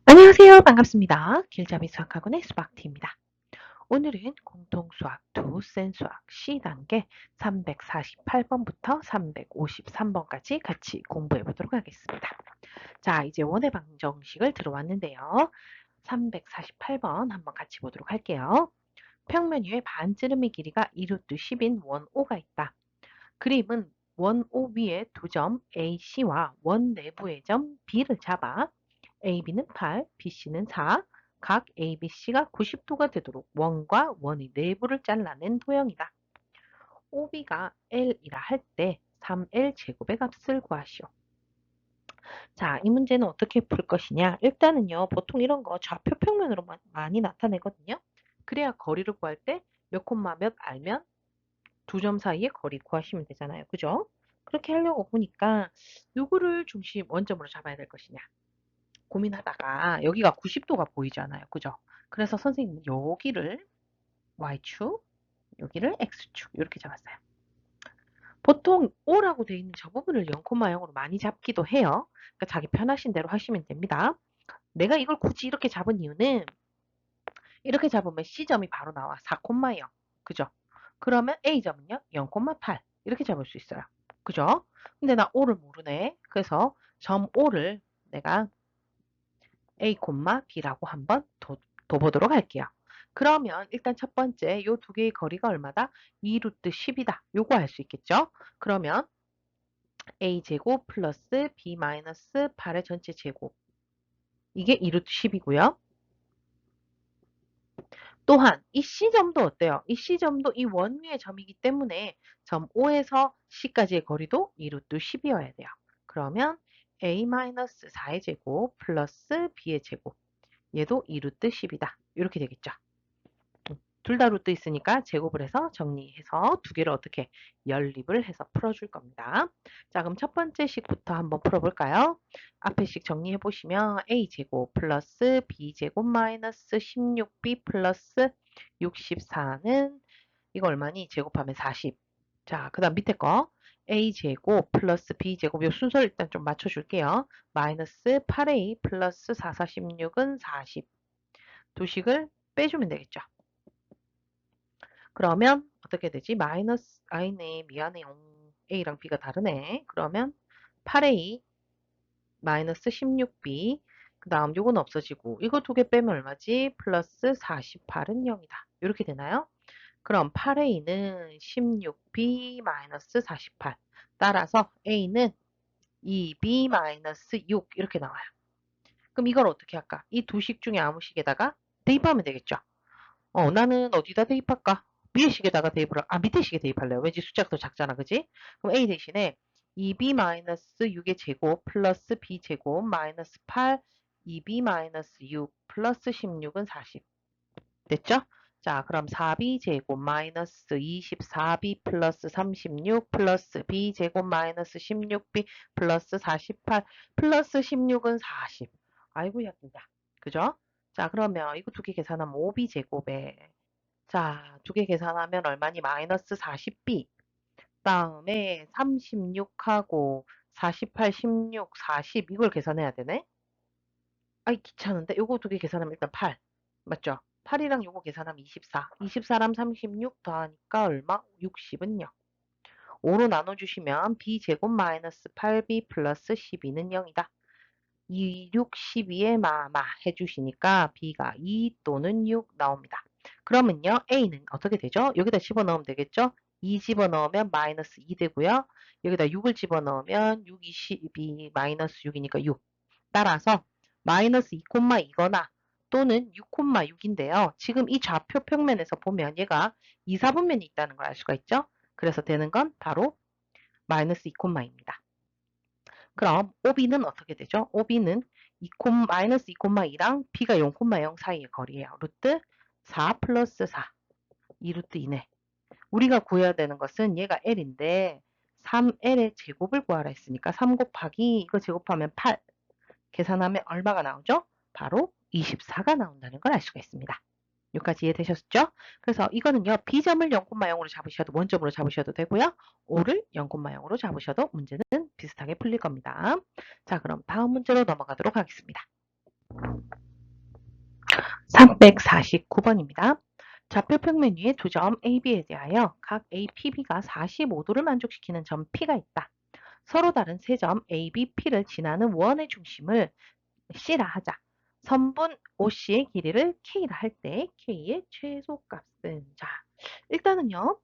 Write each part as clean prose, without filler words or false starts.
안녕하세요. 반갑습니다. 길잡이 수학학원의 수박티입니다. 오늘은 공통수학 두 센 수학 C단계 348번부터 353번까지 같이 공부해 보도록 하겠습니다. 자, 이제 원의 방정식을 들어왔는데요. 348번 한번 같이 보도록 할게요. 평면 위에 반지름의 길이가 2루트 10인 원 O가 있다. 그림은 원 O 위에 두 점 AC와 원 내부의 점 B를 잡아 AB는 8, BC는 4, 각 ABC가 90도가 되도록 원과 원의 내부를 잘라낸 도형이다. OB가 L이라 할 때 3L 제곱의 값을 구하시오. 자, 이 문제는 어떻게 풀 것이냐? 일단은요, 보통 이런 거 좌표 평면으로 많이 나타내거든요. 그래야 거리를 구할 때 몇 콤마 몇 알면 두 점 사이의 거리 구하시면 되잖아요. 그죠? 그렇게 하려고 보니까 누구를 중심 원점으로 잡아야 될 것이냐? 고민하다가 여기가 90도가 보이잖아요. 그죠? 그래서 선생님은 여기를 Y축, 여기를 X축 이렇게 잡았어요. 보통 O라고 되어 있는 저 부분을 0,0으로 많이 잡기도 해요. 그러니까 자기 편하신 대로 하시면 됩니다. 내가 이걸 굳이 이렇게 잡은 이유는 이렇게 잡으면 C점이 바로 나와 4,0. 그죠? 그러면 A점은요 0,8 이렇게 잡을 수 있어요. 그죠? 근데 나 O를 모르네. 그래서 점 O를 내가 A, B라고 한번 둬보도록 할게요. 그러면 일단 첫 번째 요 두 개의 거리가 얼마다? 2루트 10이다. 요거 할 수 있겠죠? 그러면 A제곱 플러스 B 마이너스 8의 전체 제곱. 이게 2루트 10이고요. 또한 이 C점도 어때요? 이 C점도 이 원 위의 점이기 때문에 점 O에서 C까지의 거리도 2루트 10이어야 돼요. 그러면 A-4의 제곱 플러스 B의 제곱. 얘도 2루트 10이다. 이렇게 되겠죠. 둘 다 루트 있으니까 제곱을 해서 정리해서 두 개를 어떻게 연립을 해서 풀어줄 겁니다. 자, 그럼 첫 번째 식부터 한번 풀어볼까요? 앞에 식 정리해 보시면 a제곱 플러스 b제곱 마이너스 16b 플러스 64는 이거 얼마니? 제곱하면 40. 자, 그 다음 밑에 거 a제곱 플러스 b제곱 요 순서를 일단 좀 맞춰줄게요. 마이너스 8a 플러스 4, 4, 16은 40. 두 식을 빼주면 되겠죠. 그러면 어떻게 되지? 마이너스 아니네. 미안해요. A랑 B가 다르네. 그러면 8A 마이너스 16B 그 다음 요건 없어지고 이거 두 개 빼면 얼마지? 플러스 48은 0이다. 이렇게 되나요? 그럼 8A는 16B 마이너스 48 따라서 A는 2B 마이너스 6 이렇게 나와요. 그럼 이걸 어떻게 할까? 이 두 식 중에 아무 식에다가 대입하면 되겠죠. 나는 어디다 대입할까? 위에 식에다가 대입을, 밑에 식에 대입할래요. 왠지 숫자가 더 작잖아, 그지? 그럼 A 대신에 2B-6의 제곱 플러스 B제곱 마이너스 8, 2B-6 플러스 16은 40. 됐죠? 자, 그럼 4B제곱 마이너스 24B 플러스 36 플러스 B제곱 마이너스 16B 플러스 48 플러스 16은 40. 아이고, 약긴다. 그죠? 자, 그러면 이거 두 개 계산하면 5B제곱에 자, 두 개 계산하면 얼마니? 마이너스 40B. 다음에 36하고 48, 16, 40 이걸 계산해야 되네? 아이 귀찮은데? 요거 두 개 계산하면 일단 8. 맞죠? 8이랑 요거 계산하면 24. 24랑 36 더하니까 얼마? 60은 0. 5로 나눠주시면 b제곱 마이너스 8b 플러스 12는 0이다. 2, 6, 12에 마마 해주시니까 b가 2 또는 6 나옵니다. 그러면요 a는 어떻게 되죠? 여기다 집어넣으면 되겠죠? 2 집어넣으면 마이너스 2 되고요. 여기다 6을 집어넣으면 6, 22 마이너스 6이니까 6. 따라서 마이너스 2,2거나 또는 6,6인데요. 지금 이 좌표 평면에서 보면 얘가 2, 4분면이 있다는 걸 알 수가 있죠? 그래서 되는 건 바로 마이너스 2,입니다. 그럼 OB는 어떻게 되죠? OB는 2, 마이너스 2,2랑 B가 0,0 사이의 거리예요. 루트 4 플러스 4. 2루트 2네. 우리가 구해야 되는 것은 얘가 L인데 3L의 제곱을 구하라 했으니까 3 곱하기 이거 제곱하면 8. 계산하면 얼마가 나오죠? 바로 24가 나온다는 걸 알 수가 있습니다. 여기까지 이해되셨죠? 그래서 이거는요. B점을 0,0으로 잡으셔도 원점으로 잡으셔도 되고요. O를 0,0으로 잡으셔도 문제는 비슷하게 풀릴 겁니다. 자, 그럼 다음 문제로 넘어가도록 하겠습니다. 349번입니다. 좌표 평면 위에 두 점 A, B에 대하여 각 A, P, B가 45도를 만족시키는 점 P가 있다. 서로 다른 세 점 A, B, P를 지나는 원의 중심을 C라 하자. 선분 OC의 길이를 K라 할 때 K의 최소값은 자, 일단은요.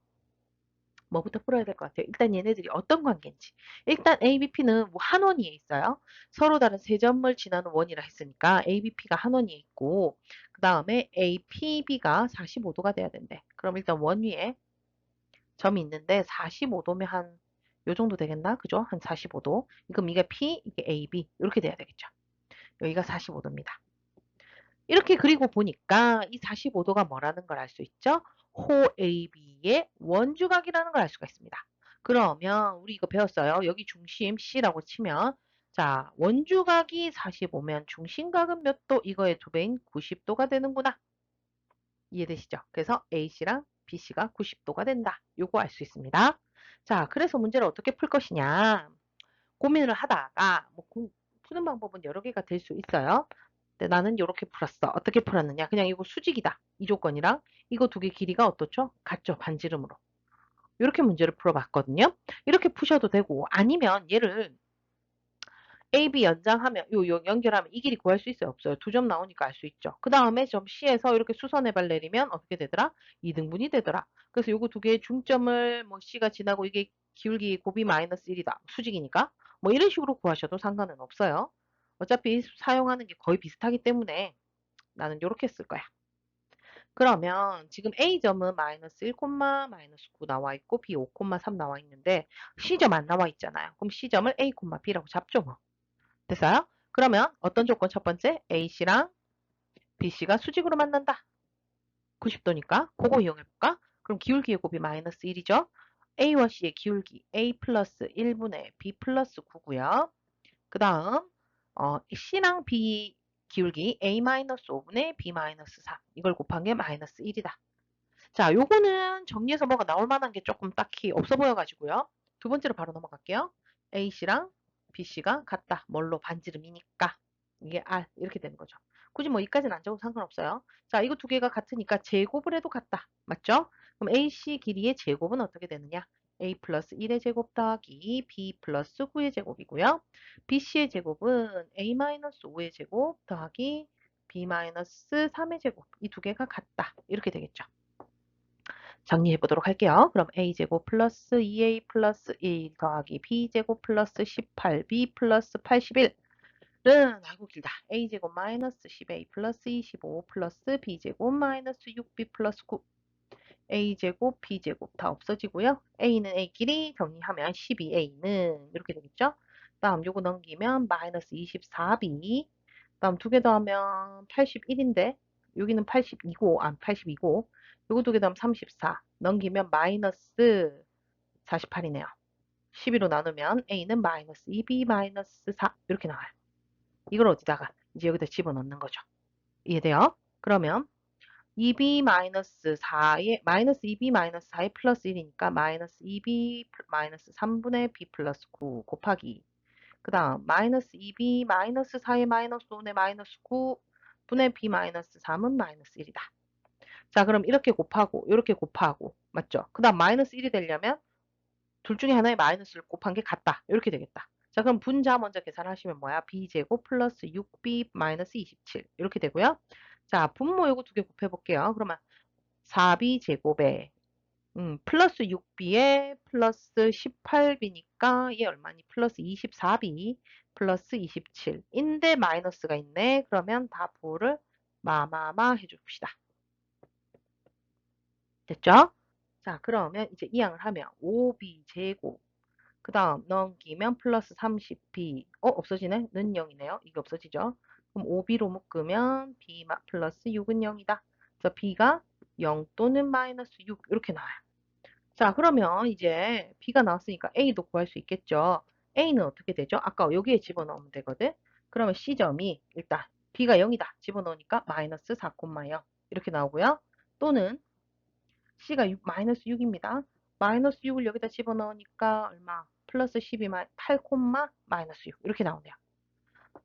뭐부터 풀어야 될 것 같아요. 일단 얘네들이 어떤 관계인지. 일단 ABP는 한 원위에 있어요. 서로 다른 세 점을 지나는 원이라 했으니까 ABP가 한 원위에 있고 그 다음에 APB가 45도가 돼야 된대. 그럼 일단 원위에 점이 있는데 45도면 한 요 정도 되겠나? 그죠? 한 45도. 그럼 이게 P, 이게 AB 이렇게 돼야 되겠죠. 여기가 45도입니다. 이렇게 그리고 보니까 이 45도가 뭐라는 걸 알 수 있죠? 호 AB의 원주각이라는 걸 알 수가 있습니다. 그러면 우리 이거 배웠어요. 여기 중심 C라고 치면 자 원주각이 45면 중심각은 몇 도? 이거의 두 배인 90도가 되는구나. 이해되시죠? 그래서 AC랑 BC가 90도가 된다. 요거 알 수 있습니다. 자, 그래서 문제를 어떻게 풀 것이냐. 고민을 하다가 뭐 푸는 방법은 여러 개가 될 수 있어요. 근데 나는 이렇게 풀었어. 어떻게 풀었느냐? 그냥 이거 수직이다. 이 조건이랑 이거 두 개 길이가 어떻죠? 같죠? 반지름으로. 이렇게 문제를 풀어봤거든요. 이렇게 푸셔도 되고 아니면 얘를 AB 연장하면 요 연결하면 이 길이 구할 수 있어요? 없어요? 두 점 나오니까 알 수 있죠. 그 다음에 점 C에서 이렇게 수선해발 내리면 어떻게 되더라? 2등분이 되더라. 그래서 요거 두 개의 중점을 뭐 C가 지나고 이게 기울기 곱이 마이너스 1이다. 수직이니까. 뭐 이런 식으로 구하셔도 상관은 없어요. 어차피 사용하는 게 거의 비슷하기 때문에 나는 이렇게 쓸 거야. 그러면 지금 A점은 마이너스 1, 마이너스 9 나와 있고 B 5, 3 나와 있는데 C점 안 나와 있잖아요. 그럼 C점을 A, B라고 잡죠 뭐. 됐어요? 그러면 어떤 조건 첫 번째? AC랑 BC가 수직으로 만난다. 90도니까 그거 이용해볼까? 그럼 기울기의 곱이 마이너스 1이죠. A와 C의 기울기 A 플러스 1분의 B 플러스 9고요. 그 다음 C랑 B 기울기 A 마이너스 5분의 B 마이너스 3 이걸 곱한 게 마이너스 1이다. 자, 요거는 정리해서 뭐가 나올 만한 게 조금 딱히 없어 보여가지고요. 두 번째로 바로 넘어갈게요. AC랑 BC가 같다. 뭘로? 반지름이니까. 이게 R 이렇게 되는 거죠. 굳이 뭐 이까지는 안 적어도 상관없어요. 자, 이거 두 개가 같으니까 제곱을 해도 같다. 맞죠? 그럼 AC 길이의 제곱은 어떻게 되느냐? A 플러스 1의 제곱 더하기 B 플러스 9의 제곱이고요. BC의 제곱은 A 마이너스 5의 제곱 더하기 B 마이너스 3의 제곱. 이 두 개가 같다. 이렇게 되겠죠. 정리해 보도록 할게요. 그럼 a제곱 플러스 2a 플러스 1 더하기 b제곱 플러스 18b 플러스 81은 아이고 길다. a제곱 마이너스 10a 플러스 25 플러스 b제곱 마이너스 6b 플러스 9 a제곱 b제곱 다 없어지고요. a는 a끼리 정리하면 12a는 이렇게 되겠죠. 다음 요거 넘기면 마이너스 24b 다음 두 개 더하면 81인데 여기는 82고 82고 요거 두 개 더하면 34 넘기면 마이너스 48이네요. 12로 나누면 a는 마이너스 2b 마이너스 4 이렇게 나와요. 이걸 어디다가 이제 여기다 집어넣는 거죠. 이해돼요? 그러면 2b 마이너스 4에 마이너스 2b 마이너스 4에 플러스 1이니까 마이너스 2b 마이너스 3분의 b 플러스 9 곱하기 그 다음 마이너스 2b 마이너스 4에 마이너스 5에 마이너스 9분의 b 마이너스 3은 마이너스 1이다. 자 그럼 이렇게 곱하고 맞죠? 그 다음 마이너스 1이 되려면 둘 중에 하나의 마이너스를 곱한 게 같다. 이렇게 되겠다. 자 그럼 분자 먼저 계산하시면 뭐야? b제곱 플러스 6b 마이너스 27 이렇게 되고요. 자 분모 요거 두 개 곱해볼게요. 그러면 4b 제곱에 플러스 6b에 플러스 18b니까 얘 얼마니? 플러스 24b 플러스 27인데 마이너스가 있네. 그러면 다 부호를 마마마 해줍시다. 됐죠? 자 그러면 이제 이항을 하면 5b 제곱 그 다음 넘기면 플러스 30b 없어지네? 는 0이네요. 이게 없어지죠? 그럼 5b로 묶으면 b 플러스 6은 0이다. 그래서 b가 0 또는 마이너스 6 이렇게 나와요. 자, 그러면 이제 B가 나왔으니까 A도 구할 수 있겠죠. A는 어떻게 되죠? 아까 여기에 집어넣으면 되거든. 그러면 C점이 일단 B가 0이다. 집어넣으니까 마이너스 4,0 이렇게 나오고요. 또는 C가 마이너스 6입니다. 마이너스 6을 여기다 집어넣으니까 얼마? 플러스 12 8, 마이너스 6 이렇게 나오네요.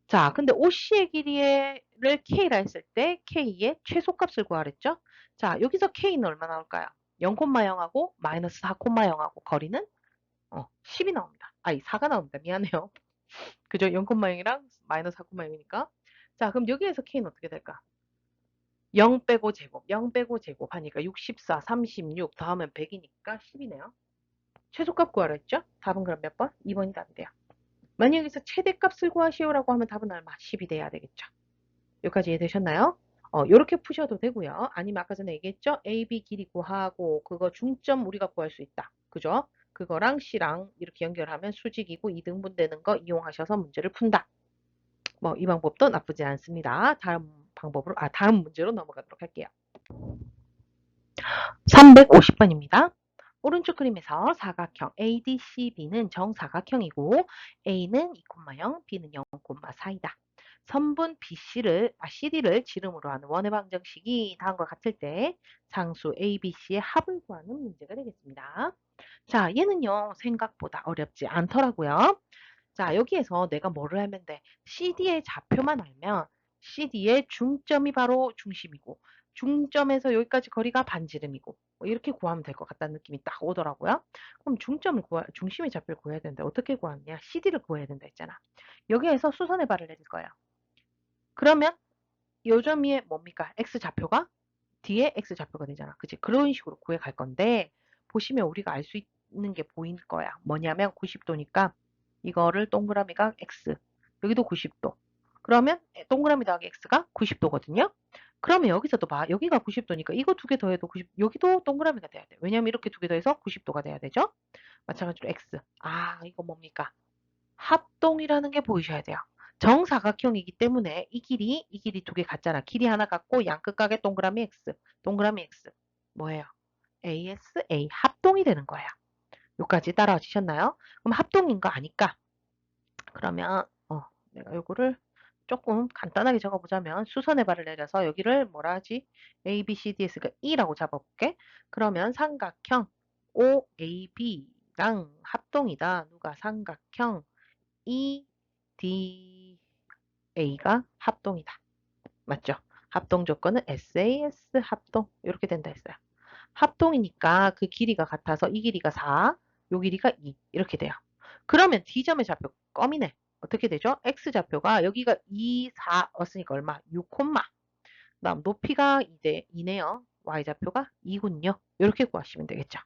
자, 근데 OC의 길이를 K라 했을 때 K의 최소값을 구하랬죠? 자, 여기서 K는 얼마 나올까요? 0,0하고 마이너스 4,0하고 거리는 10이 나옵니다. 아니, 4가 나옵니다. 미안해요. 그죠? 0,0이랑 마이너스 4,0이니까. 자, 그럼 여기에서 K는 어떻게 될까? 0 빼고 제곱, 0 빼고 제곱 하니까 64, 36 더하면 100이니까 10이네요. 최소값 구하라 했죠? 답은 그럼 몇 번? 2번이 답이 돼요. 만약 여기서 최대값을 구하시오라고 하면 답은 얼마? 10이 돼야 되겠죠. 여기까지 이해되셨나요? 요렇게 푸셔도 되고요. 아니면 아까 전에 얘기했죠? A, B 길이 구하고 그거 중점 우리가 구할 수 있다. 그죠? 그거랑 C랑 이렇게 연결하면 수직이고 이등분되는 거 이용하셔서 문제를 푼다. 뭐 이 방법도 나쁘지 않습니다. 다음 문제로 넘어가도록 할게요. 350번입니다. 오른쪽 그림에서 사각형 ADCB는 정사각형이고 A는 2,0, B는 0,4이다. 선분 CD를 지름으로 하는 원의 방정식이 다음과 같을 때 상수 ABC의 합을 구하는 문제가 되겠습니다. 자, 얘는요 생각보다 어렵지 않더라고요. 자, 여기에서 내가 뭐를 하면 돼? CD의 좌표만 알면 CD의 중점이 바로 중심이고 중점에서 여기까지 거리가 반지름이고 뭐 이렇게 구하면 될 것 같다는 느낌이 딱 오더라고요. 그럼 중심의 좌표를 구해야 되는데 어떻게 구하느냐? CD를 구해야 된다 했잖아. 여기에서 수선의 발을 내릴 거예요. 그러면 요 점이 뭡니까? X좌표가 뒤에 X좌표가 되잖아. 그치? 그런 식으로 구해 갈 건데 보시면 우리가 알 수 있는 게 보일 거야. 뭐냐면 90도니까 이거를 동그라미가 X, 여기도 90도. 그러면 동그라미 더하기 X가 90도거든요. 그러면 여기서도 봐. 여기가 90도니까 이거 두 개 더해도 90, 여기도 동그라미가 돼야 돼. 왜냐면 이렇게 두 개 더해서 90도가 돼야 되죠. 마찬가지로 X. 아, 이거 뭡니까? 합동이라는 게 보이셔야 돼요. 정사각형이기 때문에 이 길이 두 개 같잖아. 길이 하나 같고 양 끝각에 동그라미 X, 동그라미 X. 뭐예요? ASA 합동이 되는 거예요. 여기까지 따라와주셨나요? 그럼 합동인 거 아니까 그러면 내가 요거를 조금 간단하게 적어보자면 수선의 발을 내려서 여기를 뭐라 하지? A, B, C, D, S가 E라고 잡아볼게. 그러면 삼각형 OAB랑 합동이다. 누가 삼각형 EDA가 합동이다. 맞죠? 합동 조건은 SAS 합동 이렇게 된다 했어요. 합동이니까 그 길이가 같아서 이 길이가 4, 요 길이가 2 이렇게 돼요. 그러면 D점의 좌표 껌이네. 어떻게 되죠? X좌표가 여기가 2, 4였으니까 얼마? 6, 그다음 높이가 이제 2네요. Y좌표가 2군요. 이렇게 구하시면 되겠죠.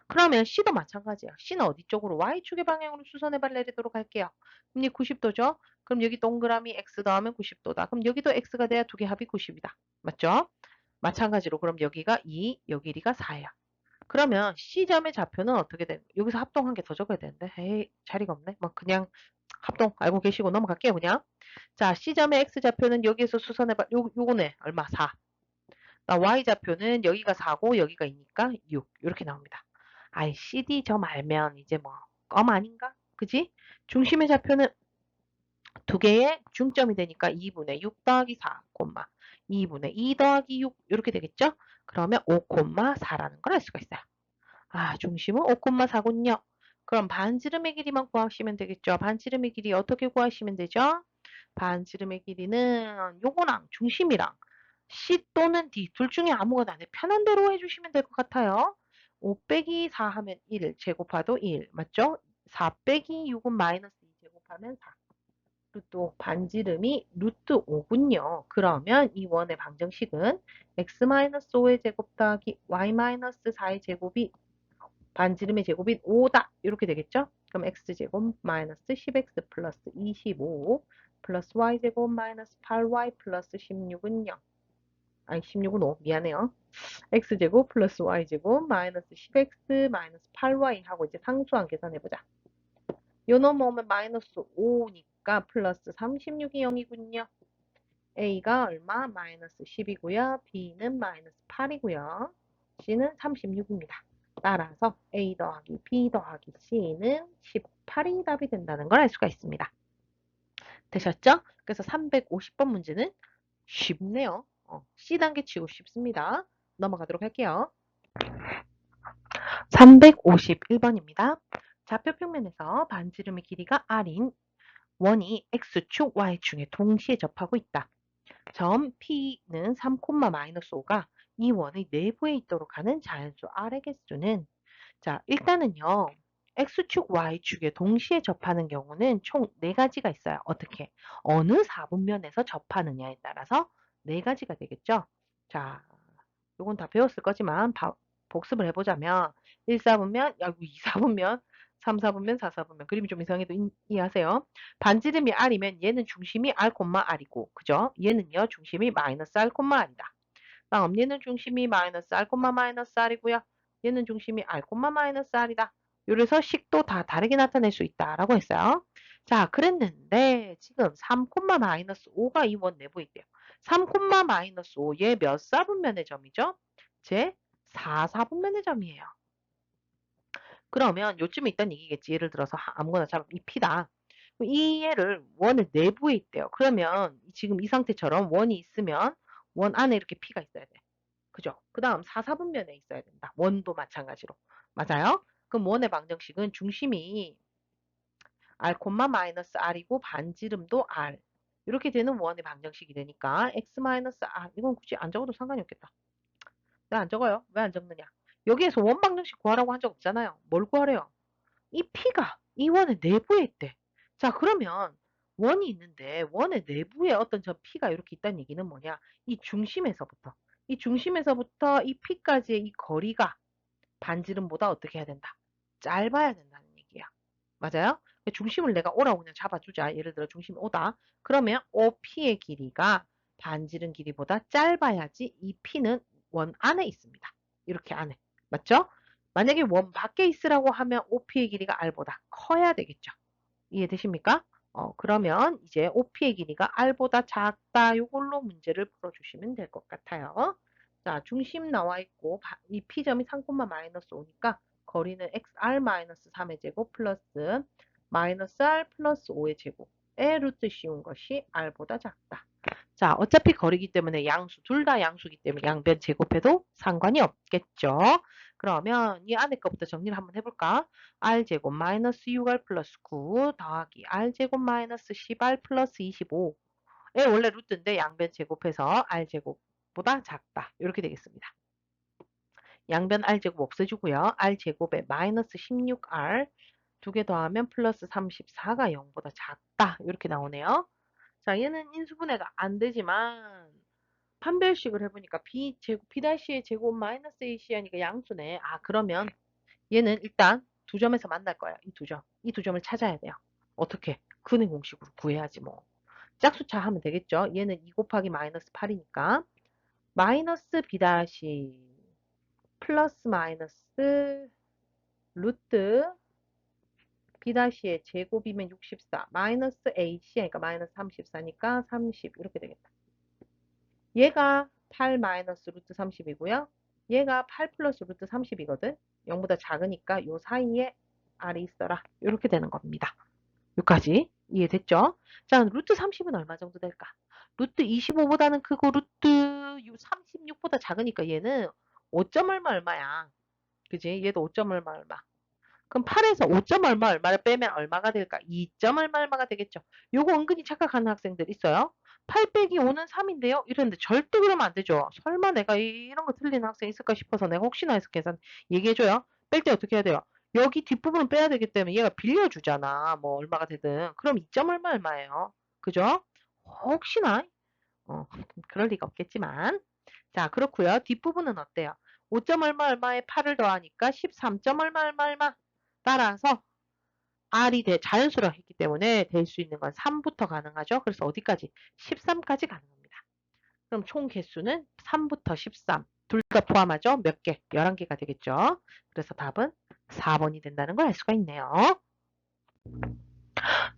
그러면 C도 마찬가지예요. C는 어디 쪽으로? Y축의 방향으로 수선의 발 내리도록 할게요. 그럼 이 90도죠? 그럼 여기 동그라미 X 더하면 90도다. 그럼 여기도 X가 돼야 두 개 합이 90이다. 맞죠? 마찬가지로 그럼 여기가 2, 여기 길이가 4예요. 그러면 C점의 좌표는 어떻게 돼? 여기서 합동 한 개 더 적어야 되는데 에이 자리가 없네. 뭐 그냥 합동 알고 계시고 넘어갈게요 그냥. 자 C점의 X좌표는 여기에서 수선해봐. 요거네 얼마? 4. 나 Y좌표는 여기가 4고 여기가 2니까 6 이렇게 나옵니다. 아이 CD점 알면 이제 뭐 껌 아닌가? 그지? 중심의 좌표는 두 개의 중점이 되니까 2분의 6 더하기 4, 2분의 2 더하기 6 이렇게 되겠죠? 그러면 5,4라는 걸 알 수가 있어요. 아, 중심은 5,4군요. 그럼 반지름의 길이만 구하시면 되겠죠. 반지름의 길이 어떻게 구하시면 되죠? 반지름의 길이는 요거랑 중심이랑 C 또는 D 둘 중에 아무거나 안 해. 편한 대로 해주시면 될 것 같아요. 5 빼기 4 하면 1 제곱해도 1 맞죠? 4 빼기 6은 마이너스 2 제곱하면 4. 또 반지름이 루트 5군요. 그러면 이 원의 방정식은 x-5의 제곱 더하기 y-4의 제곱이 반지름의 제곱이 5다. 이렇게 되겠죠? 그럼 x제곱 마이너스 10x 플러스 25 플러스 y제곱 마이너스 8y 플러스 16은 0. 아니 16은 5. 미안해요. x제곱 플러스 y제곱 마이너스 10x 마이너스 8y 하고 이제 상수항 계산해보자. 요 넘어오면 마이너스 5니까 플러스 36이 0이군요. A가 얼마? 마이너스 10이고요. B는 마이너스 8이고요. C는 36입니다. 따라서 A 더하기 B 더하기 C는 18이 답이 된다는 걸 알 수가 있습니다. 되셨죠? 그래서 350번 문제는 쉽네요. C 단계 치고 쉽습니다. 넘어가도록 할게요. 351번입니다. 좌표 평면에서 반지름의 길이가 R인 원이 X축, Y축에 동시에 접하고 있다. 점 P는 3, 마이너스 5가 이 원의 내부에 있도록 하는 자연수 R의 개수는 자, 일단은요. X축, Y축에 동시에 접하는 경우는 총 4가지가 있어요. 어떻게? 어느 4분면에서 접하느냐에 따라서 4가지가 되겠죠? 자, 요건 다 배웠을 거지만 복습을 해보자면 1, 4분면, 2, 4분면, 3, 4분면, 4, 4분면 그림이 좀 이상해도 이해하세요. 반지름이 R이면 얘는 중심이 R, R이고 그죠? 얘는요 중심이 마이너스 R, R이다. 다음 얘는 중심이 마이너스 R, 마이너스 R이고요. 얘는 중심이 R, 마이너스 R이다. 이래서 식도 다 다르게 나타낼 수 있다라고 했어요. 자, 그랬는데 지금 3, 마이너스 5가 이 원 내부에 있대요. 3, 마이너스 5, 얘 몇 사분면의 점이죠? 제 4, 사분면의 점이에요. 그러면 요쯤에 있다는 얘기겠지. 예를 들어서 아무거나 잡으면 이 P다. 이 얘를 원의 내부에 있대요. 그러면 지금 이 상태처럼 원이 있으면 원 안에 이렇게 P가 있어야 돼. 그죠? 그 다음 4, 사분면에 있어야 된다. 원도 마찬가지로. 맞아요? 그럼 원의 방정식은 중심이 R, 마이너스 R이고 반지름도 R. 이렇게 되는 원의 방정식이 되니까 X 마이너스 R. 이건 굳이 안 적어도 상관이 없겠다. 왜 안 적어요? 왜 안 적느냐? 여기에서 원 방정식 구하라고 한 적 없잖아요. 뭘 구하래요? 이 P가 이 원의 내부에 있대. 자, 그러면 원이 있는데 원의 내부에 어떤 저 P가 이렇게 있다는 얘기는 뭐냐? 이 중심에서부터 이 P까지의 이 거리가 반지름보다 어떻게 해야 된다? 짧아야 된다는 얘기야. 맞아요? 중심을 내가 O라고 그냥 잡아주자. 예를 들어 중심이 O다. 그러면 OP의 길이가 반지름 길이보다 짧아야지 이 P는 원 안에 있습니다. 이렇게 안에. 맞죠? 만약에 원 밖에 있으라고 하면 OP의 길이가 R보다 커야 되겠죠. 이해되십니까? 그러면 이제 OP의 길이가 R보다 작다. 이걸로 문제를 풀어주시면 될 것 같아요. 자, 중심 나와 있고 이 P점이 3, 마이너스 5니까 거리는 XR-3의 제곱 플러스 마이너스 R 플러스 5의 제곱의 루트 씌운 것이 R보다 작다. 자, 어차피 거리기 때문에 양수, 둘 다 양수기 때문에 양변 제곱해도 상관이 없겠죠. 그러면 이 안에 거부터 정리를 한번 해볼까? R제곱 마이너스 6R 플러스 9 더하기 R제곱 마이너스 10R 플러스 25의 원래 루트인데 양변 제곱해서 R제곱보다 작다. 이렇게 되겠습니다. 양변 R제곱 없애주고요. R제곱에 마이너스 16R 두 개 더하면 플러스 34가 0보다 작다. 이렇게 나오네요. 자, 얘는 인수분해가 안 되지만 판별식을 해보니까 B-의 제곱 마이너스 AC 하니까 양수네. 아, 그러면 얘는 일단 두 점에서 만날 거야. 이 두 점. 이 두 점을 찾아야 돼요. 어떻게? 근의 공식으로 구해야지 뭐. 짝수차 하면 되겠죠. 얘는 2 곱하기 마이너스 8이니까 마이너스 B- 플러스 마이너스 루트 B-의 제곱이면 64 마이너스 AC 하니까 마이너스 34니까 30 이렇게 되겠다. 얘가 8 마이너스 루트 30이고요. 얘가 8 플러스 루트 30이거든. 0보다 작으니까 요 사이에 R이 있어라. 이렇게 되는 겁니다. 여기까지 이해됐죠? 자, 루트 30은 얼마 정도 될까? 루트 25보다는 크고 루트 36보다 작으니까 얘는 5점 얼마 얼마야. 그지? 얘도 5점 얼마 얼마. 그럼 8에서 5점 얼마 얼마를 빼면 얼마가 될까? 2점 얼마 얼마가 되겠죠. 요거 은근히 착각하는 학생들 있어요. 8 빼기 5는 3인데요. 이랬는데 절대 그러면 안 되죠. 설마 내가 이런 거 틀리는 학생 있을까 싶어서 내가 혹시나 해서 계산 얘기해줘요. 뺄 때 어떻게 해야 돼요? 여기 뒷부분은 빼야 되기 때문에 얘가 빌려주잖아. 뭐 얼마가 되든. 그럼 2점 얼마 얼마예요. 그죠? 혹시나 그럴 리가 없겠지만 자 그렇고요. 뒷부분은 어때요? 5점 얼마 얼마에 8을 더하니까 13점 얼마 얼마 얼마 따라서 R이 자연수라 했기 때문에 될 수 있는 건 3부터 가능하죠. 그래서 어디까지? 13까지 가능합니다. 그럼 총 개수는 3부터 13. 둘 다 포함하죠? 몇 개? 11개가 되겠죠. 그래서 답은 4번이 된다는 걸 알 수가 있네요.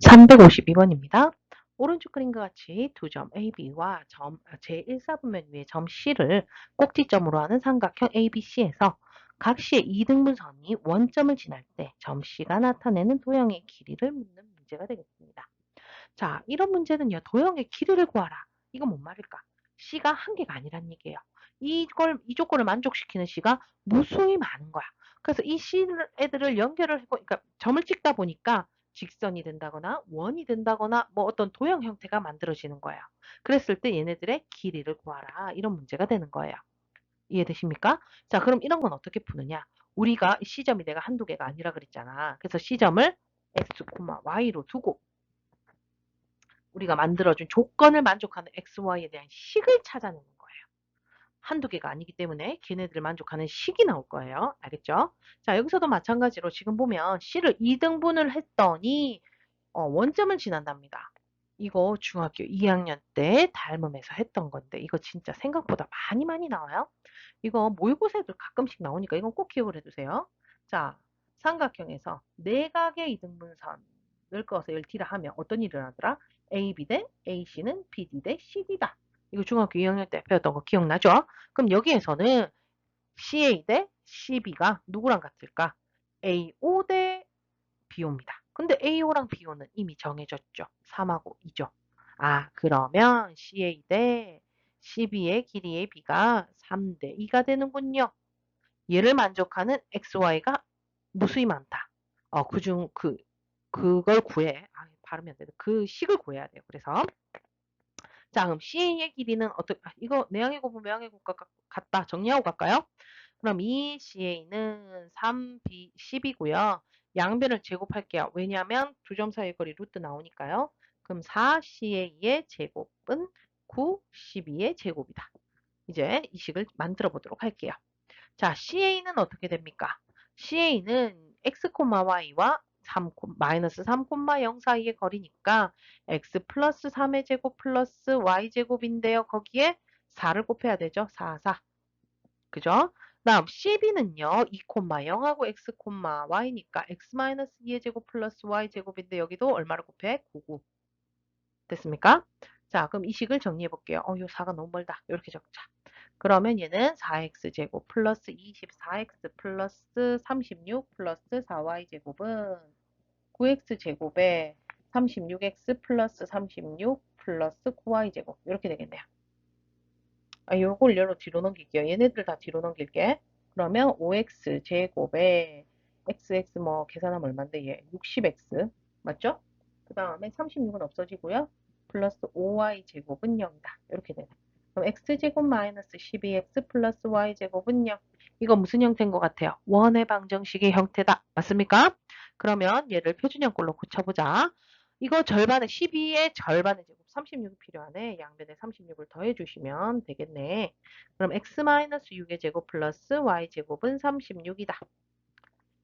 352번입니다. 오른쪽 그림과 같이 두 점 AB와 제1사분면 위의 점 C를 꼭지점으로 하는 삼각형 ABC에서 각 C의 2등분선이 원점을 지날 때 점 C가 나타내는 도형의 길이를 묻는 문제가 되겠습니다. 자, 이런 문제는요. 도형의 길이를 구하라. 이거 뭔 말일까? C가 한 개가 아니란 얘기예요. 이 조건을 만족시키는 C가 무수히 많은 거야. 그래서 이 C 애들을 연결을 해보니까 점을 찍다 보니까 직선이 된다거나 원이 된다거나 뭐 어떤 도형 형태가 만들어지는 거예요. 그랬을 때 얘네들의 길이를 구하라. 이런 문제가 되는 거예요. 이해되십니까? 자, 그럼 이런 건 어떻게 푸느냐? 우리가 C점이 내가 한두 개가 아니라 그랬잖아. 그래서 C점을 X, Y로 두고 우리가 만들어준 조건을 만족하는 X, Y에 대한 식을 찾아내는 거예요. 한두 개가 아니기 때문에 걔네들을 만족하는 식이 나올 거예요. 알겠죠? 자, 여기서도 마찬가지로 지금 보면 C를 2등분을 했더니 원점을 지난답니다. 이거 중학교 2학년 때 닮음에서 했던 건데 이거 진짜 생각보다 많이 나와요. 이거 모의고사에도 가끔씩 나오니까 이건 꼭 기억을 해두세요. 자, 삼각형에서 내각의 이등분선을 그어서 LT를 하면 어떤 일을 하더라? AB 대 AC는 BD 대 CD다. 이거 중학교 2학년 때 배웠던 거 기억나죠? 그럼 여기에서는 CA 대 CB가 누구랑 같을까? AO 대 BO입니다. 근데 AO랑 BO는 이미 정해졌죠. 3하고 2죠. 아, 그러면 CA 대 CB의 길이의 B가 3대 2가 되는군요. 얘를 만족하는 XY가 무수히 많다. 그걸 구해. 아, 발음이 안 되네. 그 식을 구해야 돼요. 그래서. 자, 그럼 CA의 길이는 이거 내항의 곱은 외항의 곱과 같다. 정리하고 갈까요? 그럼 이 CA는 3B, 10이고요. 양변을 제곱할게요. 왜냐하면 두 점 사이의 거리 루트 나오니까요. 그럼 4CA의 제곱은 9, 12의 제곱이다. 이제 이 식을 만들어 보도록 할게요. 자, CA는 어떻게 됩니까? CA는 X, Y와 마이너스 3, 0 사이의 거리니까 X 플러스 3의 제곱 플러스 Y 제곱인데요. 거기에 4를 곱해야 되죠. 4, 4. 그죠? 다음 CB는요. 2, 0하고 X, Y니까 X 마이너스 2의 제곱 플러스 Y 제곱인데 여기도 얼마를 곱해? 9, 9. 됐습니까? 자, 그럼 이 식을 정리해 볼게요. 요 4가 너무 멀다. 이렇게 적자. 그러면 얘는 4x제곱 플러스 24x 플러스 36 플러스 4y제곱은 9x제곱에 36x 플러스 36 플러스 9y제곱 이렇게 되겠네요. 요걸 얘로 뒤로 넘길게요. 얘네들 다 뒤로 넘길게. 그러면 5x제곱에 xx 뭐 계산하면 얼마인데 얘 60x 맞죠? 그 다음에 36은 없어지고요. 플러스 5y제곱은 0이다. 이렇게 되네. 그럼 x제곱 마이너스 12x 플러스 y제곱은 0. 이거 무슨 형태인 것 같아요? 원의 방정식의 형태다. 맞습니까? 그러면 얘를 표준형꼴로 고쳐보자. 이거 절반의 12의 절반의 제곱 36이 필요하네. 양변에 36을 더해 주시면 되겠네. 그럼 x-6의 제곱 플러스 y제곱은 36이다.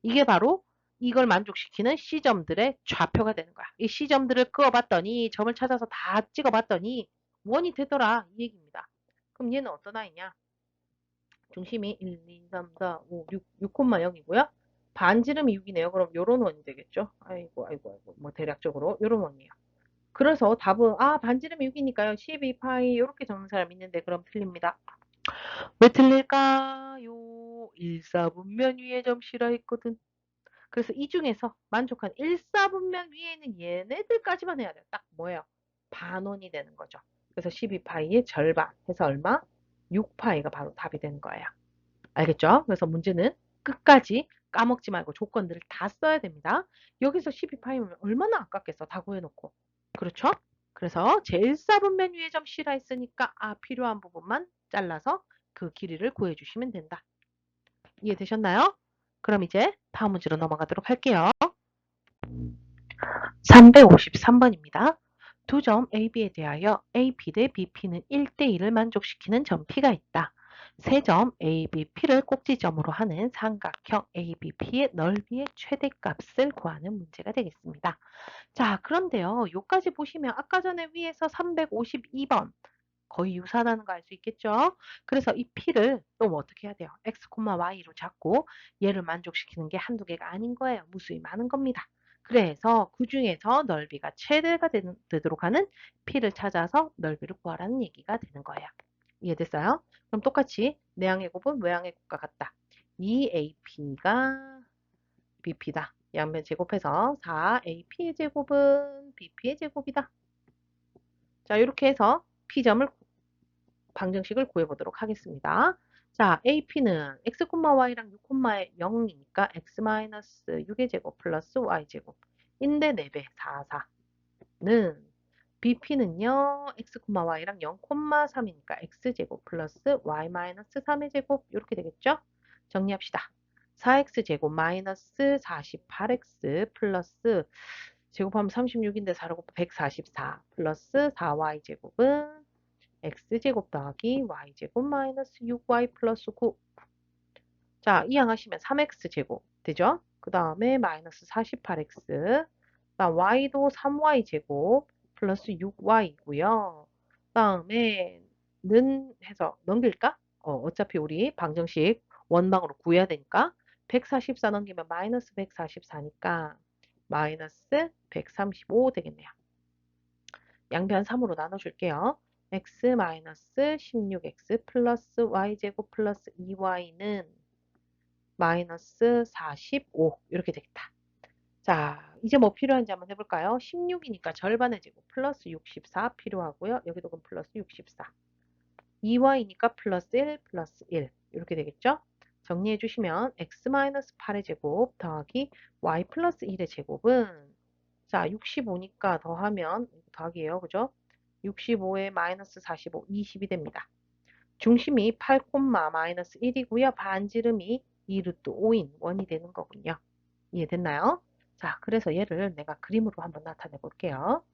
이게 바로 이걸 만족시키는 C점들의 좌표가 되는 거야. 이 C점들을 그어봤더니 점을 찾아서 다 찍어봤더니 원이 되더라. 이 얘기입니다. 그럼 얘는 어떤 아이냐? 중심이 1, 2, 3, 4, 5, 6, 6,0이고요. 반지름이 6이네요. 그럼 요런 원이 되겠죠? 아이고. 뭐 대략적으로 요런 원이에요. 그래서 답은 반지름이 6이니까요. 12파이 이렇게 적는 사람 있는데 그럼 틀립니다. 왜 틀릴까요? 일사분면 위의 점씨라 했거든. 그래서 이 중에서 만족한 일사분면 위에는 얘네들까지만 해야 돼요. 딱 뭐예요? 반원이 되는 거죠. 그래서 12파이의 절반 해서 얼마? 6파이가 바로 답이 되는 거예요. 알겠죠? 그래서 문제는 끝까지 까먹지 말고 조건들을 다 써야 됩니다. 여기서 12파이면 얼마나 아깝겠어. 다 구해놓고. 그렇죠? 그래서 제1사분면 위의 점 C라 했으니까 필요한 부분만 잘라서 그 길이를 구해주시면 된다. 이해되셨나요? 그럼 이제 다음 문제로 넘어가도록 할게요. 353번입니다. 두 점 AB에 대하여 AP 대 BP는 1대1을 만족시키는 점 P가 있다. 세 점 ABP를 꼭지점으로 하는 삼각형 ABP의 넓이의 최대값을 구하는 문제가 되겠습니다. 자, 그런데요. 요까지 보시면 아까 전에 위에서 352번 거의 유사하다는 거 알 수 있겠죠? 그래서 이 P를 또 뭐 어떻게 해야 돼요? X, Y로 잡고 얘를 만족시키는 게 한두 개가 아닌 거예요. 무수히 많은 겁니다. 그래서 그 중에서 넓이가 최대가 되도록 하는 P를 찾아서 넓이를 구하라는 얘기가 되는 거예요. 이해됐어요? 그럼 똑같이 내항의 곱은 외항의 곱과 같다. 2AP가 BP다. 양변 제곱해서 4AP의 제곱은 BP의 제곱이다. 자, 이렇게 해서 P점을 방정식을 구해보도록 하겠습니다. 자, AP는 x, y랑 6, 0이니까 x-6의 제곱 플러스 y 제곱. 인데 4배 44는 BP는요, x, y랑 0,3이니까 x제곱 플러스 y 마이너스 3의 제곱 이렇게 되겠죠? 정리합시다. 4x제곱 마이너스 48x 플러스 제곱하면 36인데 4 곱하면 144 플러스 4y제곱은 x제곱 더하기 y제곱 마이너스 6y 플러스 9. 자, 이항하시면 3x제곱 되죠? 그 다음에 마이너스 48x. 그다음 y도 3y제곱 플러스 6y고요. 그 다음에 는 해서 넘길까? 어차피 우리 방정식 원방으로 구해야 되니까 144 넘기면 마이너스 144니까 마이너스 135 되겠네요. 양변 3으로 나눠줄게요. x 마이너스 16x 플러스 y제곱 플러스 2y는 마이너스 45 이렇게 되겠다. 자, 이제 뭐 필요한지 한번 해볼까요? 16이니까 절반의 제곱 플러스 64 필요하고요. 여기도 그럼 플러스 64. 2y니까 플러스 1 플러스 1 이렇게 되겠죠? 정리해 주시면 x-8의 제곱 더하기 y 플러스 1의 제곱은 자 65니까 더하면 더하기예요. 그죠? 65에 마이너스 45, 20이 됩니다. 중심이 8, 마이너스 1이고요. 반지름이 2루트 5인 원이 되는 거군요. 이해됐나요? 자, 그래서 얘를 내가 그림으로 한번 나타내 볼게요.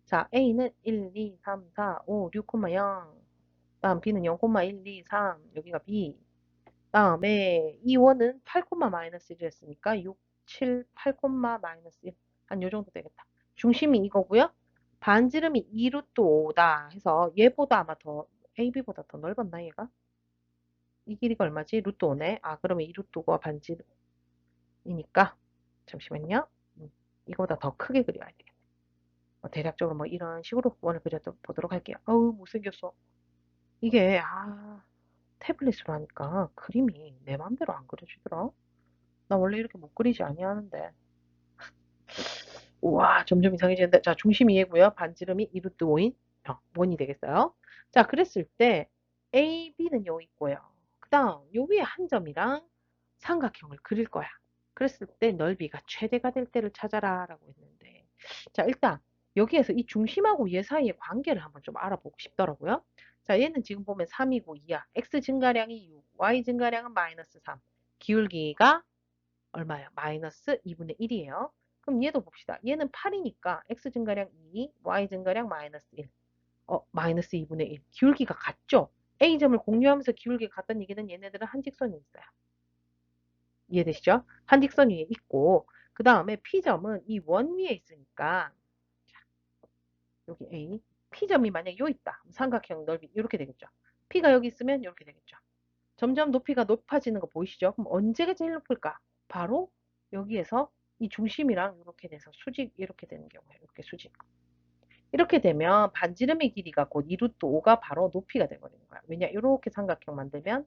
자, A는 1, 2, 3, 4, 5, 6, 0. 다음 B는 0, 1, 2, 3. 여기가 B. 다음에 이 원은 8, 마이너스 1이었으니까 6, 7, 8, 마이너스 1. 한 요 정도 되겠다. 중심이 이거고요. 반지름이 2루트 5다 해서 얘보다 아마 더 AB보다 더 넓었나 얘가? 이 길이가 얼마지? 루트 5네. 아, 그러면 이 루트 5가 반지름이니까 잠시만요. 이거보다 더 크게 그려야 되겠네. 대략적으로 뭐 이런 식으로 원을 그려보도록 할게요. 어우, 못생겼어. 이게, 태블릿으로 하니까 그림이 내 맘대로 안 그려지더라. 나 원래 이렇게 못 그리지 아니하는데. 우와, 점점 이상해지는데. 자, 중심이 얘고요. 반지름이 2루트 5인 원이 되겠어요. 자, 그랬을 때 A, B는 요 있고요. 그 다음 요 위에 한 점이랑 삼각형을 그릴 거야. 그랬을 때 넓이가 최대가 될 때를 찾아라 라고 했는데 자 일단 여기에서 이 중심하고 얘 사이의 관계를 한번 좀 알아보고 싶더라고요. 자 얘는 지금 보면 3이고 2야. x 증가량이 6, y 증가량은 마이너스 3. 기울기가 얼마야? 마이너스 2분의 1이에요. 그럼 얘도 봅시다. 얘는 8이니까 x 증가량 2, y 증가량 마이너스 1. 마이너스 2분의 1. 기울기가 같죠? A점을 공유하면서 기울기가 같다는 얘기는 얘네들은 한 직선이 있어요. 이해되시죠? 한 직선 위에 있고 그 다음에 P점은 이 원 위에 있으니까 자, 여기 A P점이 만약에 여기 있다. 삼각형 넓이 이렇게 되겠죠. P가 여기 있으면 이렇게 되겠죠. 점점 높이가 높아지는 거 보이시죠? 그럼 언제가 제일 높을까? 바로 여기에서 이 중심이랑 이렇게 돼서 수직 이렇게 되는 경우에 이렇게 수직. 이렇게 되면 반지름의 길이가 곧 2루트 5가 바로 높이가 돼버리는 거야. 왜냐? 이렇게 삼각형 만들면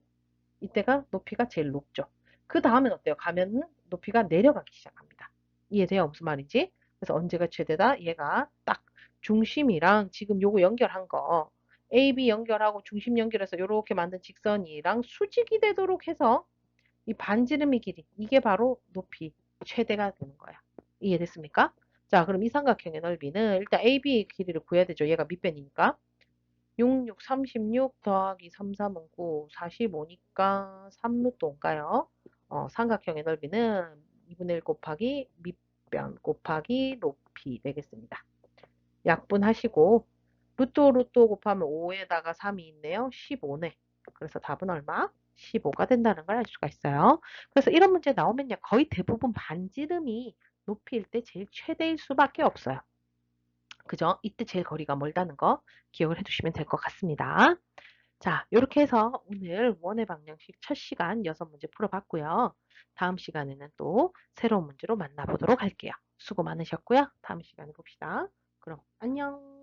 이때가 높이가 제일 높죠. 그 다음엔 어때요? 가면 높이가 내려가기 시작합니다. 이해돼요? 무슨 말인지? 그래서 언제가 최대다? 얘가 딱 중심이랑 지금 요거 연결한 거 AB 연결하고 중심 연결해서 이렇게 만든 직선이랑 수직이 되도록 해서 이 반지름의 길이 이게 바로 높이 최대가 되는 거야. 이해됐습니까? 자, 그럼 이 삼각형의 넓이는 일단 AB의 길이를 구해야 되죠. 얘가 밑변이니까. 6, 6, 36 더하기 3, 3은 9, 45니까 3루트 5인가요? 삼각형의 넓이는 2분의 1 곱하기 밑변 곱하기 높이 되겠습니다. 약분하시고 루트 5, 루트 5 곱하면 5에다가 3이 있네요. 15네. 그래서 답은 얼마? 15가 된다는 걸 알 수가 있어요. 그래서 이런 문제 나오면요. 거의 대부분 반지름이 높이일 때 제일 최대일 수밖에 없어요. 그죠? 이때 제일 거리가 멀다는 거 기억을 해두시면 될 것 같습니다. 자, 이렇게 해서 오늘 원의 방정식 첫 시간 6문제 풀어봤고요. 다음 시간에는 또 새로운 문제로 만나보도록 할게요. 수고 많으셨고요. 다음 시간에 봅시다. 그럼 안녕.